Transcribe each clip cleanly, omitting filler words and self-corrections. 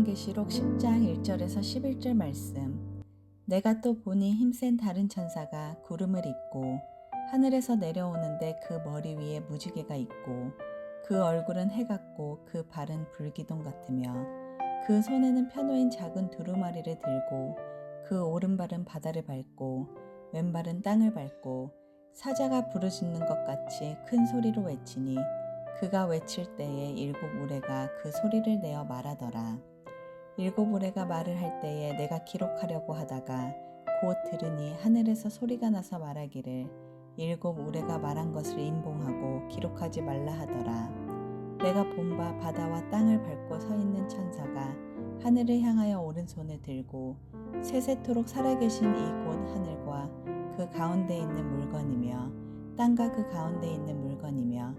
요한계시록 10장 1절에서 11절 말씀. 내가 또 보니 힘센 다른 천사가 구름을 입고 하늘에서 내려오는데 그 머리 위에 무지개가 있고 그 얼굴은 해 같고 그 발은 불기둥 같으며 그 손에는 편호인 작은 두루마리를 들고 그 오른발은 바다를 밟고 왼발은 땅을 밟고 사자가 부르짖는 것 같이 큰 소리로 외치니 그가 외칠 때에 일곱 우레가 그 소리를 내어 말하더라. 일곱 우레가 말을 할 때에 내가 기록하려고 하다가 곧 들으니 하늘에서 소리가 나서 말하기를 일곱 우레가 말한 것을 임봉하고 기록하지 말라 하더라. 내가 본 바 바다와 땅을 밟고 서 있는 천사가 하늘을 향하여 오른손을 들고 세세토록 살아계신 이곳 하늘과 그 가운데 있는 물건이며 땅과 그 가운데 있는 물건이며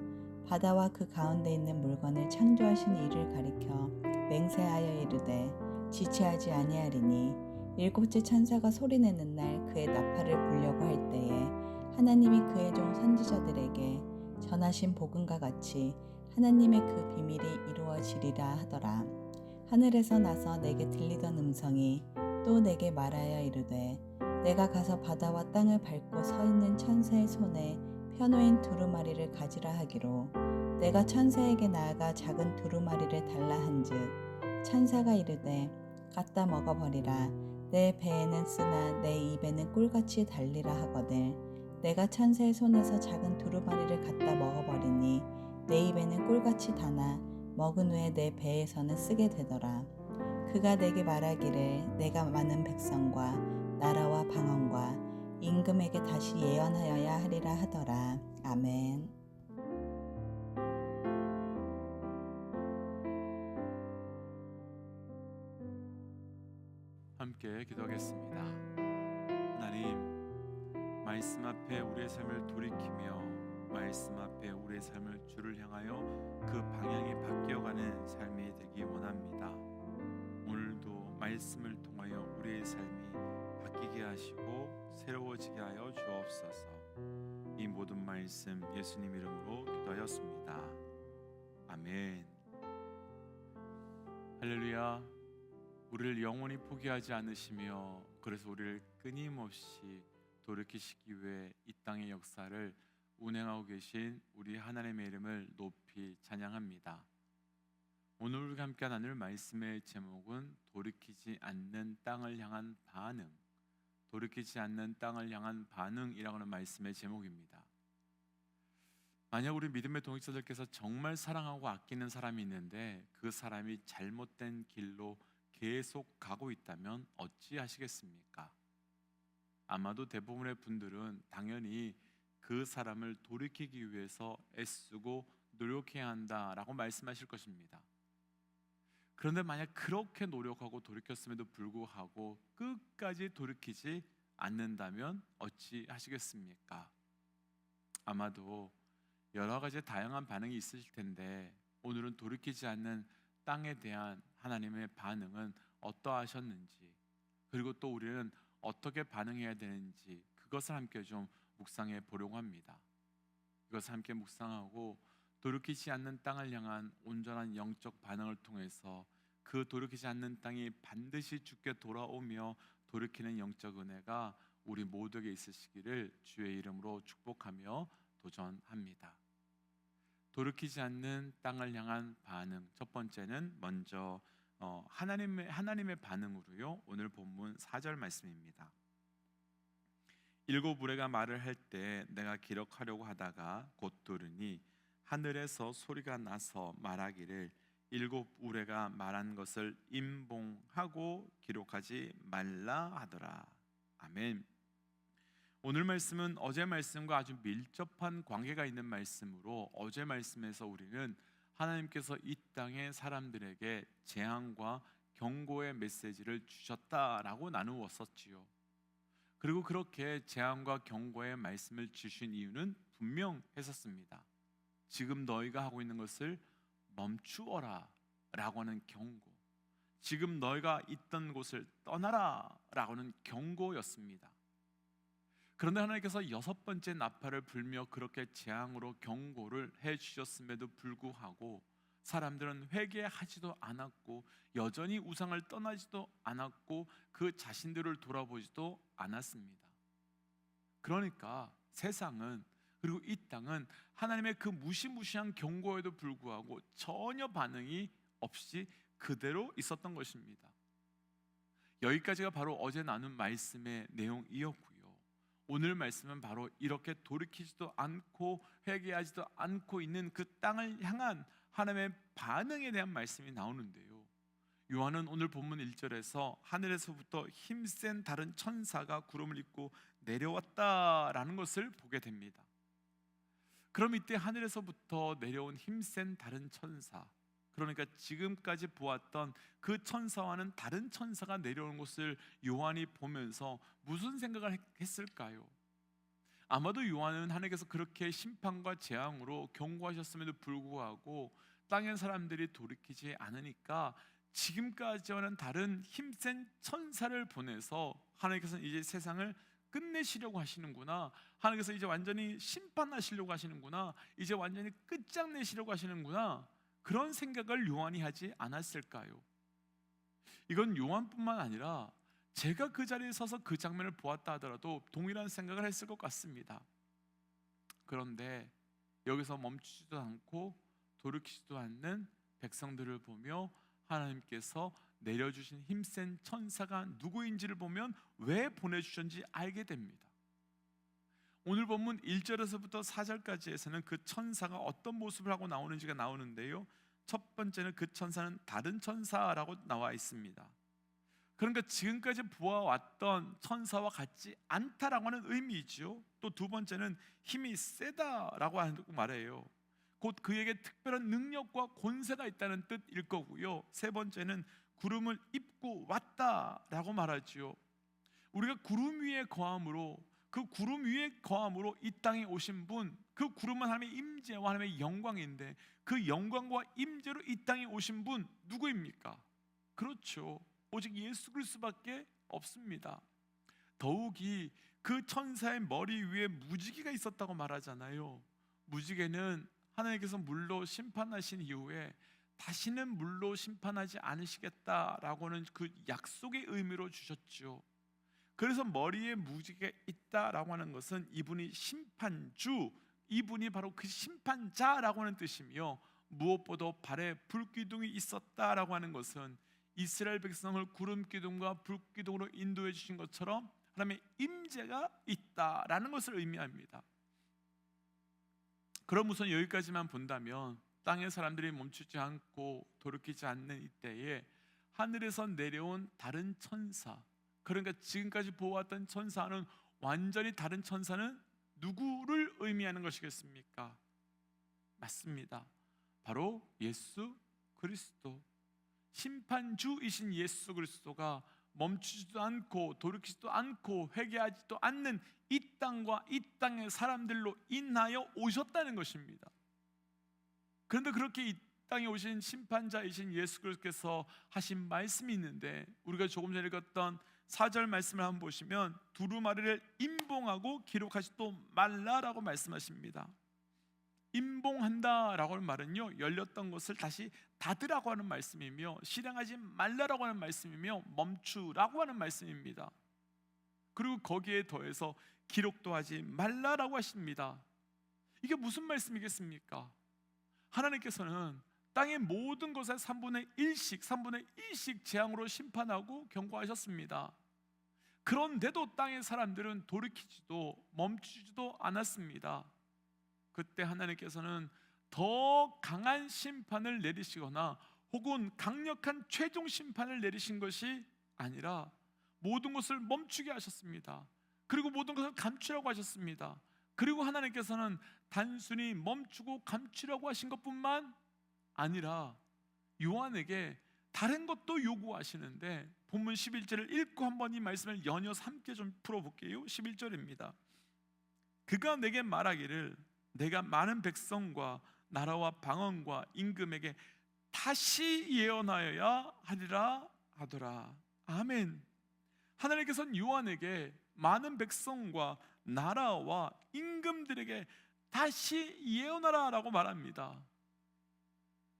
바다와 그 가운데 있는 물건을 창조하신 이를 가리켜 맹세하여 이르되 지체하지 아니하리니 일곱째 천사가 소리내는 날 그의 나팔을 불려고 할 때에 하나님이 그의 종 선지자들에게 전하신 복음과 같이 하나님의 그 비밀이 이루어지리라 하더라. 하늘에서 나서 내게 들리던 음성이 또 내게 말하여 이르되 내가 가서 바다와 땅을 밟고 서 있는 천사의 손에 편호인 두루마리를 가지라 하기로 내가 천사에게 나아가 작은 두루마리를 달라 한즉 천사가 이르되 갖다 먹어버리라. 내 배에는 쓰나 내 입에는 꿀같이 달리라 하거늘 내가 천사의 손에서 작은 두루마리를 갖다 먹어버리니 내 입에는 꿀같이 다나 먹은 후에 내 배에서는 쓰게 되더라. 그가 내게 말하기를 내가 많은 백성과 나라와 방언과 임금에게 다시 예언하여야 하리라 하더라. 아멘. 함께 기도하겠습니다. 하나님, 말씀 앞에 우리의 삶을 돌이키며 말씀 앞에 우리의 삶을 주를 향하여 그 방향이 바뀌어가는 삶이 되기 원합니다. 오늘도 말씀을 통하여 우리의 삶이 바뀌게 하시고 새로워지게 하여 주옵소서. 이 모든 말씀 예수님 이름으로 기도하였습니다. 아멘. 할렐루야. 우리를 영원히 포기하지 않으시며 그래서 우리를 끊임없이 돌이키시기 위해 이 땅의 역사를 운행하고 계신 우리 하나님의 이름을 높이 찬양합니다. 오늘 우리가 함께 나눌 말씀의 제목은 돌이키지 않는 땅을 향한 반응, 돌이키지 않는 땅을 향한 반응이라고 하는 말씀의 제목입니다. 만약 우리 믿음의 동역자들께서 정말 사랑하고 아끼는 사람이 있는데 그 사람이 잘못된 길로 계속 가고 있다면 어찌하시겠습니까? 아마도 대부분의 분들은 당연히 그 사람을 돌이키기 위해서 애쓰고 노력해야 한다라고 말씀하실 것입니다. 그런데 만약 그렇게 노력하고 돌이켰음에도 불구하고 끝까지 돌이키지 않는다면 어찌하시겠습니까? 아마도 여러 가지 다양한 반응이 있으실 텐데 오늘은 돌이키지 않는 땅에 대한 하나님의 반응은 어떠하셨는지, 그리고 또 우리는 어떻게 반응해야 되는지 그것을 함께 좀 묵상해 보려고 합니다. 이것을 함께 묵상하고 돌이키지 않는 땅을 향한 온전한 영적 반응을 통해서 그 돌이키지 않는 땅이 반드시 주께 돌아오며 돌이키는 영적 은혜가 우리 모두에게 있으시기를 주의 이름으로 축복하며 도전합니다. 돌이키지 않는 땅을 향한 반응. 첫 번째는 먼저 하나님의 반응으로요. 오늘 본문 4절 말씀입니다. 일곱 우레가 말을 할 때 내가 기록하려고 하다가 곧 들으니 하늘에서 소리가 나서 말하기를 일곱 우레가 말한 것을 임봉하고 기록하지 말라 하더라. 아멘. 오늘 말씀은 어제 말씀과 아주 밀접한 관계가 있는 말씀으로 어제 말씀에서 우리는 하나님께서 이 땅의 사람들에게 재앙과 경고의 메시지를 주셨다라고 나누었었지요. 그리고 그렇게 재앙과 경고의 말씀을 주신 이유는 분명했었습니다. 지금 너희가 하고 있는 것을 멈추어라 라고 하는 경고, 지금 너희가 있던 곳을 떠나라 라고 하는 경고였습니다. 그런데 하나님께서 여섯 번째 나팔을 불며 그렇게 재앙으로 경고를 해주셨음에도 불구하고 사람들은 회개하지도 않았고 여전히 우상을 떠나지도 않았고 그 자신들을 돌아보지도 않았습니다. 그러니까 세상은, 그리고 이 땅은 하나님의 그 무시무시한 경고에도 불구하고 전혀 반응이 없이 그대로 있었던 것입니다. 여기까지가 바로 어제 나눈 말씀의 내용이었고요. 오늘 말씀은 바로 이렇게 돌이키지도 않고 회개하지도 않고 있는 그 땅을 향한 하나님의 반응에 대한 말씀이 나오는데요. 요한은 오늘 본문 1절에서 하늘에서부터 힘센 다른 천사가 구름을 입고 내려왔다라는 것을 보게 됩니다. 그럼 이때 하늘에서부터 내려온 힘센 다른 천사, 그러니까 지금까지 보았던 그 천사와는 다른 천사가 내려오는 것을 요한이 보면서 무슨 생각을 했을까요? 아마도 요한은 하나님께서 그렇게 심판과 재앙으로 경고하셨음에도 불구하고 땅의 사람들이 돌이키지 않으니까 지금까지와는 다른 힘센 천사를 보내서 하나님께서는 이제 세상을 끝내시려고 하시는구나, 하나님께서 이제 완전히 심판하시려고 하시는구나, 이제 완전히 끝장내시려고 하시는구나, 그런 생각을 요한이 하지 않았을까요? 이건 요한뿐만 아니라 제가 그 자리에 서서 그 장면을 보았다 하더라도 동일한 생각을 했을 것 같습니다. 그런데 여기서 멈추지도 않고 돌이키지도 않는 백성들을 보며 하나님께서 내려주신 힘센 천사가 누구인지를 보면 왜 보내주셨는지 알게 됩니다. 오늘 본문 1절에서부터 4절까지에서는 그 천사가 어떤 모습을 하고 나오는지가 나오는데요. 첫 번째는 그 천사는 다른 천사라고 나와 있습니다. 그러니까 지금까지 보아왔던 천사와 같지 않다라고 하는 의미이죠. 또 두 번째는 힘이 세다라고 말해요. 곧 그에게 특별한 능력과 권세가 있다는 뜻일 거고요. 세 번째는 구름을 입고 왔다라고 말하지요. 우리가 구름 위에 거함으로, 그 구름 위에 거함으로 이 땅에 오신 분, 그 구름은 하나님의 임재와 하나님의 영광인데 그 영광과 임재로 이 땅에 오신 분 누구입니까? 그렇죠, 오직 예수 그리스도밖에 없습니다. 더욱이 그 천사의 머리 위에 무지개가 있었다고 말하잖아요. 무지개는 하나님께서 물로 심판하신 이후에 다시는 물로 심판하지 않으시겠다라고는 그 약속의 의미로 주셨죠. 그래서 머리에 무지개가 있다라고 하는 것은 이분이 심판주, 이분이 바로 그 심판자라고 하는 뜻이며, 무엇보다 발에 불기둥이 있었다라고 하는 것은 이스라엘 백성을 구름 기둥과 불 기둥으로 인도해 주신 것처럼 하나님의 임재가 있다라는 것을 의미합니다. 그럼 우선 여기까지만 본다면 땅의 사람들이 멈추지 않고 돌이키지 않는 이때에 하늘에서 내려온 다른 천사, 그러니까 지금까지 보아왔던 천사는 완전히 다른 천사는 누구를 의미하는 것이겠습니까? 맞습니다. 바로 예수 그리스도, 심판주이신 예수 그리스도가 멈추지도 않고 돌이키지도 않고 회개하지도 않는 이 땅과 이 땅의 사람들로 인하여 오셨다는 것입니다. 그런데 그렇게 이 땅에 오신 심판자이신 예수 그리스도께서 하신 말씀이 있는데, 우리가 조금 전에 읽었던 4절 말씀을 한번 보시면 두루마리를 임봉하고 기록하지도 말라라고 말씀하십니다. 임봉한다라고 하는 말은요, 열렸던 것을 다시 닫으라고 하는 말씀이며, 실행하지 말라라고 하는 말씀이며, 멈추라고 하는 말씀입니다. 그리고 거기에 더해서 기록도 하지 말라라고 하십니다. 이게 무슨 말씀이겠습니까? 하나님께서는 땅의 모든 것의 3분의 1씩 재앙으로 심판하고 경고하셨습니다. 그런데도 땅의 사람들은 돌이키지도 멈추지도 않았습니다. 그때 하나님께서는 더 강한 심판을 내리시거나 혹은 강력한 최종 심판을 내리신 것이 아니라 모든 것을 멈추게 하셨습니다. 그리고 모든 것을 감추라고 하셨습니다. 그리고 하나님께서는 단순히 멈추고 감추라고 하신 것뿐만 아니라 요한에게 다른 것도 요구하시는데, 본문 11절을 읽고 한번 이 말씀을 연이어서 함께 좀 풀어볼게요. 11절입니다. 그가 내게 말하기를 내가 많은 백성과 나라와 방언과 임금에게 다시 예언하여야 하리라 하더라. 아멘. 하나님께서는 요한에게 많은 백성과 나라와 임금들에게 다시 예언하라 라고 말합니다.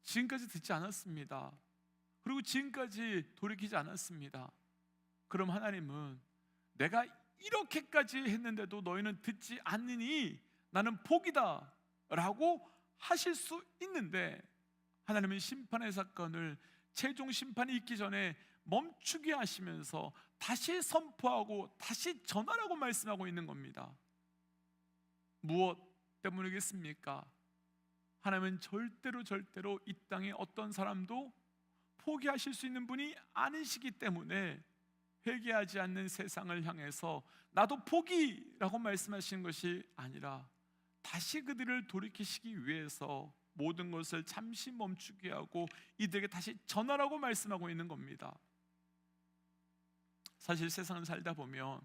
지금까지 듣지 않았습니다. 그리고 지금까지 돌이키지 않았습니다. 그럼 하나님은 내가 이렇게까지 했는데도 너희는 듣지 않느니 나는 복이다 라고 하실 수 있는데, 하나님은 심판의 사건을 최종 심판이 있기 전에 멈추게 하시면서 다시 선포하고 다시 전하라고 말씀하고 있는 겁니다. 무엇 때문이겠습니까? 하나님은 절대로 이 땅에 어떤 사람도 포기하실 수 있는 분이 아니시기 때문에 회개하지 않는 세상을 향해서 나도 포기라고 말씀하시는 것이 아니라 다시 그들을 돌이키시기 위해서 모든 것을 잠시 멈추게 하고 이들에게 다시 전하라고 말씀하고 있는 겁니다. 사실 세상을 살다 보면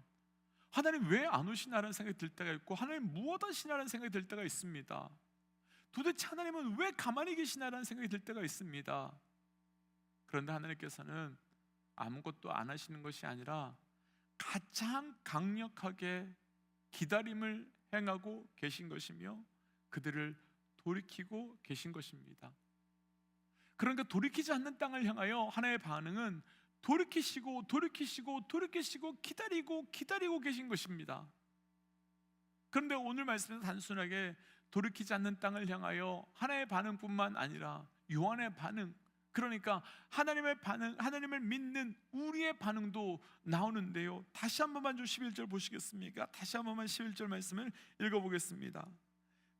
하나님 왜 안 오시나라는 생각이 들 때가 있고, 하나님 무엇 하시나라는 생각이 들 때가 있습니다. 도대체 하나님은 왜 가만히 계시나라는 생각이 들 때가 있습니다. 그런데 하나님께서는 아무것도 안 하시는 것이 아니라 가장 강력하게 기다림을 행하고 계신 것이며 그들을 돌이키고 계신 것입니다. 그러니까 돌이키지 않는 땅을 향하여 하나님의 반응은 돌이키시고 기다리고 계신 것입니다. 그런데 오늘 말씀은 단순하게 돌이키지 않는 땅을 향하여 하나님의 반응뿐만 아니라 요한의 반응, 그러니까 하나님의 반응, 하나님을 믿는 우리의 반응도 나오는데요. 다시 한 번만 좀 11절 보시겠습니까? 다시 한 번만 11절 말씀을 읽어보겠습니다.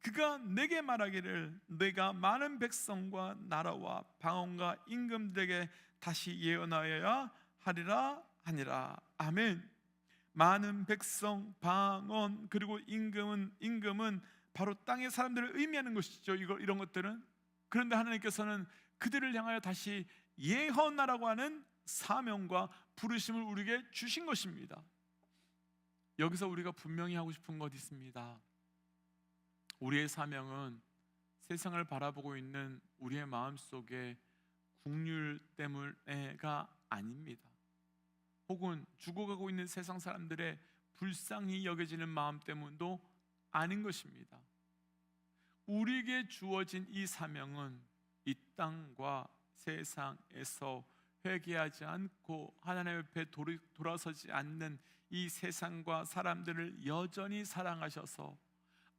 그가 내게 말하기를 내가 많은 백성과 나라와 방언과 임금들에게 다시 예언하여야 하리라 하니라. 아멘. 많은 백성, 방언, 그리고 임금은 바로 땅의 사람들을 의미하는 것이죠. 이런 것들은. 그런데 하나님께서는 그들을 향하여 다시 예언하라고 하는 사명과 부르심을 우리에게 주신 것입니다. 여기서 우리가 분명히 하고 싶은 것 있습니다. 우리의 사명은 세상을 바라보고 있는 우리의 마음속에 국률 때문에가 아닙니다. 혹은 죽어가고 있는 세상 사람들의 불쌍히 여겨지는 마음 때문도 아닌 것입니다. 우리에게 주어진 이 사명은 이 땅과 세상에서 회개하지 않고 하나님 앞에 돌아서지 않는 이 세상과 사람들을 여전히 사랑하셔서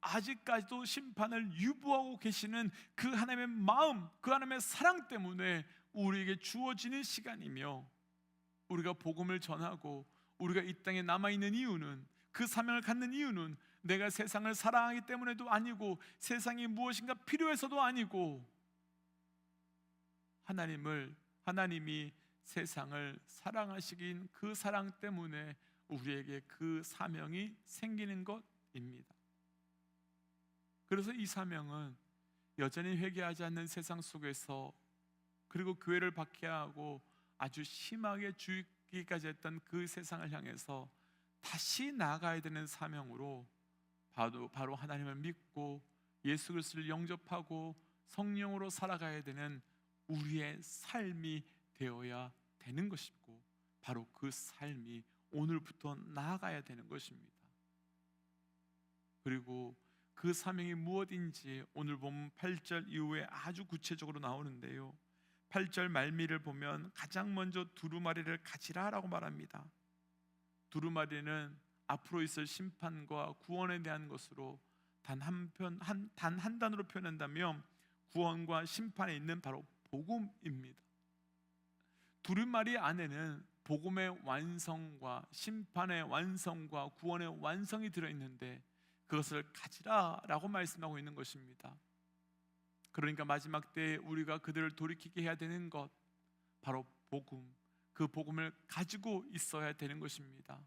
아직까지도 심판을 유보하고 계시는 그 하나님의 마음, 그 하나님의 사랑 때문에 우리에게 주어지는 시간이며, 우리가 복음을 전하고 우리가 이 땅에 남아있는 이유는, 그 사명을 갖는 이유는 내가 세상을 사랑하기 때문에도 아니고 세상이 무엇인가 필요해서도 아니고, 하나님이 세상을 사랑하시긴 그 사랑 때문에 우리에게 그 사명이 생기는 것입니다. 그래서 이 사명은 여전히 회개하지 않는 세상 속에서, 그리고 교회를 박해하고 아주 심하게 죽이기까지 했던 그 세상을 향해서 다시 나아가야 되는 사명으로, 바로 하나님을 믿고 예수 그리스도를 영접하고 성령으로 살아가야 되는 우리의 삶이 되어야 되는 것이고, 바로 그 삶이 오늘부터 나아가야 되는 것입니다. 그리고 그 사명이 무엇인지 오늘 보면 8절 이후에 아주 구체적으로 나오는데요. 8절 말미를 보면 가장 먼저 두루마리를 가지라라고 말합니다. 두루마리는 앞으로 있을 심판과 구원에 대한 것으로 단 한 단어로 표현한다면 구원과 심판에 있는 바로 복음입니다. 두루마리 안에는 복음의 완성과 심판의 완성과 구원의 완성이 들어있는데 그것을 가지라라고 말씀하고 있는 것입니다. 그러니까 마지막 때에 우리가 그들을 돌이키게 해야 되는 것, 바로 복음, 그 복음을 가지고 있어야 되는 것입니다.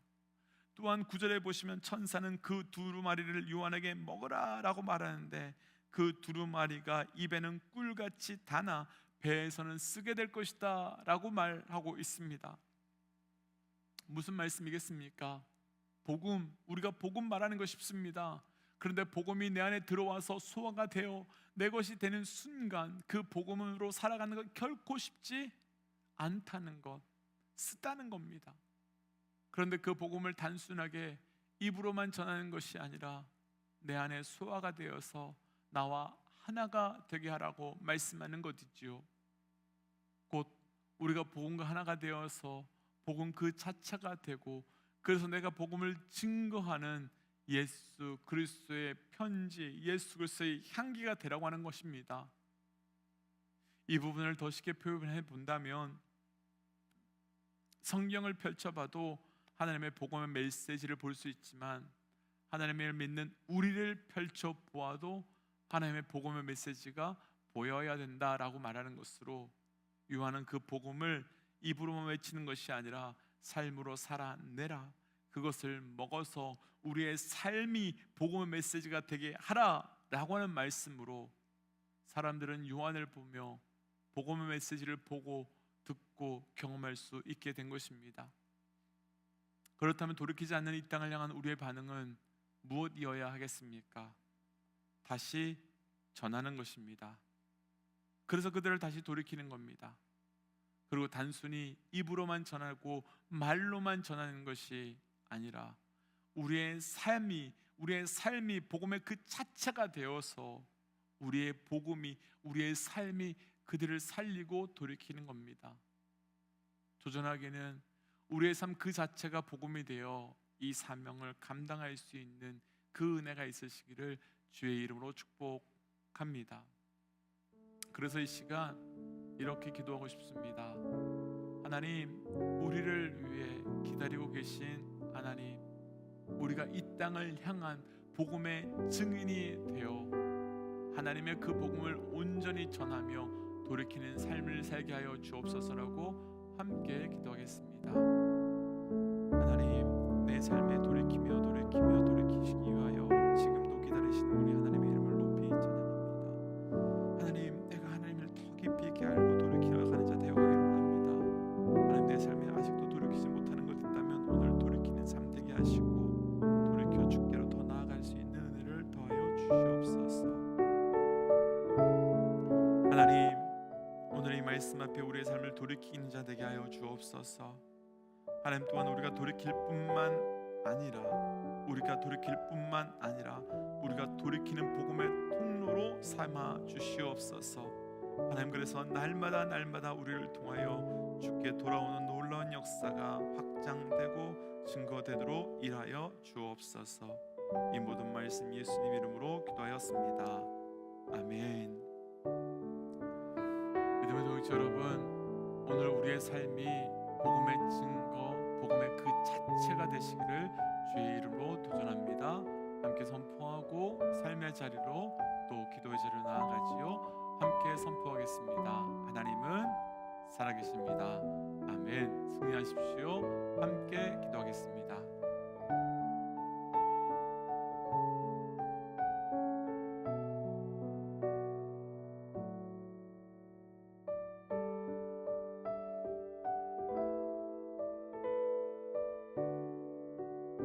또한 9절에 보시면 천사는 그 두루마리를 요한에게 먹으라라고 말하는데, 그 두루마리가 입에는 꿀같이 다나 배에서는 쓰게 될 것이다 라고 말하고 있습니다. 무슨 말씀이겠습니까? 복음, 우리가 복음 말하는 거 쉽습니다. 그런데 복음이 내 안에 들어와서 소화가 되어 내 것이 되는 순간 그 복음으로 살아가는 것 결코 쉽지 않다는 것, 쓰다는 겁니다. 그런데 그 복음을 단순하게 입으로만 전하는 것이 아니라 내 안에 소화가 되어서 나와 하나가 되게 하라고 말씀하는 것이지요. 곧 우리가 복음과 하나가 되어서 복음 그 자체가 되고, 그래서 내가 복음을 증거하는 예수 그리스도의 편지, 예수 그리스도의 향기가 되라고 하는 것입니다. 이 부분을 더 쉽게 표현해 본다면, 성경을 펼쳐봐도 하나님의 복음의 메시지를 볼 수 있지만, 하나님을 믿는 우리를 펼쳐 보아도 하나님의 복음의 메시지가 보여야 된다라고 말하는 것으로, 요한은 그 복음을 입으로만 외치는 것이 아니라 삶으로 살아내라, 그것을 먹어서 우리의 삶이 복음의 메시지가 되게 하라라고 하는 말씀으로, 사람들은 요한을 보며 복음의 메시지를 보고 듣고 경험할 수 있게 된 것입니다. 그렇다면 돌이키지 않는 이 땅을 향한 우리의 반응은 무엇이어야 하겠습니까? 다시 전하는 것입니다. 그래서 그들을 다시 돌이키는 겁니다. 그리고 단순히 입으로만 전하고 말로만 전하는 것이 아니라 우리의 삶이 복음의 그 자체가 되어서 우리의 복음이, 우리의 삶이 그들을 살리고 돌이키는 겁니다. 조전하게는 우리의 삶 그 자체가 복음이 되어 이 사명을 감당할 수 있는 그 은혜가 있으시기를 주의 이름으로 축복합니다. 그래서 이 시간 이렇게 기도하고 싶습니다. 하나님, 우리를 위해 기다리고 계신 하나님, 우리가 이 땅을 향한 복음의 증인이 되어 하나님의 그 복음을 온전히 전하며 돌이키는 삶을 살게 하여 주옵소서라고 함께 기도하겠습니다. 하나님, 내 삶에 돌이키시기 위하여 지금도 기다리시는 우리 하나님의 이름을 높이 찬양합니다. 하나님, 내가 하나님을 더 깊이 있게 알고 돌이키러 가는 자 되어가기를 원합니다. 하나님, 내 삶에 아직도 돌이키지 못하는 것 있다면 오늘 돌이키는 삶 되게 하시고, 돌이켜 주께로 더 나아갈 수 있는 은혜를 더하여 주시옵소서. 하나님, 오늘 이 말씀 앞에 우리의 삶을 돌이키는 자 되게 하여 주옵소서. 하나님, 또한 우리가 돌이킬 뿐만 아니라 우리가 돌이키는 복음의 통로로 삼아 주시옵소서. 하나님, 그래서 날마다 우리를 통하여 주께 돌아오는 놀라운 역사가 확장되고 증거되도록 일하여 주옵소서. 이 모든 말씀 예수님 이름으로 기도하였습니다. 아멘. 믿음의 동역자 여러분, 오늘 우리의 삶이 복음의 증거, 복음의 그 자체가 되시기를 주의 이름으로 도전합니다. 함께 선포하고 삶의 자리로 또 기도의 자리로 나아가지요. 함께 선포하겠습니다. 하나님은 살아계십니다. 아멘. 승리하십시오.